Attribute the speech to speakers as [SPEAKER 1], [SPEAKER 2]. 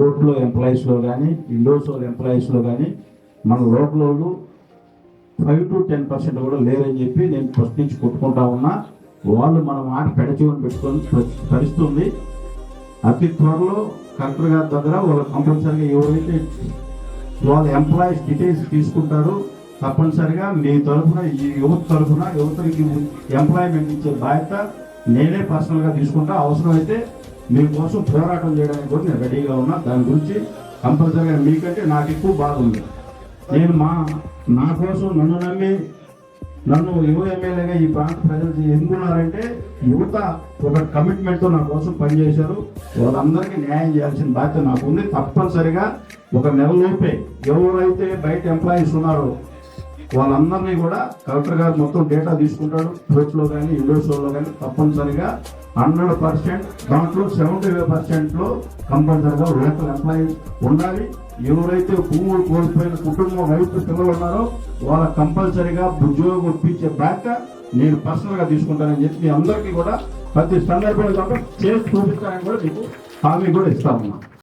[SPEAKER 1] కోర్టులో ఎంప్లాయీస్లో కానీ ఇండోసోల్ ఎంప్లాయీస్లో కానీ మన లోకల్ వాళ్ళు 5 to 10% కూడా లేరని చెప్పి నేను ఫస్ట్ నుంచి కొట్టుకుంటా ఉన్నా. వాళ్ళు మన మాట పెడచూని పెట్టుకొని పరిస్థితుంది. అతి త్వరలో కలెక్టర్ గారి దగ్గర వాళ్ళు కంపల్సరిగా ఎవరైతే వాళ్ళ ఎంప్లాయీస్ డీటెయిల్స్ తీసుకుంటారో తప్పనిసరిగా మీ తరఫున ఈ యువతకి ఎంప్లాయ్మెంట్ ఇచ్చే బాధ్యత నేనే పర్సనల్గా తీసుకుంటా. అవసరమైతే మీకోసం పోరాటం చేయడానికి కూడా నేను రెడీగా ఉన్నా. దాని గురించి కంపల్సరిగా మీకంటే నాకు ఎక్కువ బాధ ఉంది. నేను నా కోసం నన్ను యువ ఎమ్మెల్యేగా ఈ ప్రాంత ప్రజలు ఎందుకున్నారంటే యువత ఒక కమిట్మెంట్తో నా కోసం పనిచేశారు. వాళ్ళందరికీ న్యాయం చేయాల్సిన బాధ్యత నాకు ఉంది. తప్పనిసరిగా ఒక నెలలోపే ఎవరైతే బయట ఎంప్లాయీస్ ఉన్నారో వాళ్ళందరినీ కూడా కలెక్టర్ గారు మొత్తం డేటా తీసుకుంటాడు. కోర్టులో కానీ ఇండోసోల్లో కానీ తప్పనిసరిగా 100%, దాంట్లో 75% కంపల్సరిగా లోకల్ ఎంప్లాయీస్ ఉండాలి. ఎవరైతే భూములు కోల్పోయిన కుటుంబం రైతు పిల్లలు ఉన్నారో వాళ్ళ కంపల్సరిగా ఉద్యోగం ఇప్పించే బాధ్యత నేను పర్సనల్గా తీసుకుంటానని చెప్పి మీ అందరికీ కూడా ప్రతి సందర్భంలో చేసి చూపిస్తానని కూడా మీకు హామీ కూడా ఇస్తా ఉన్నా.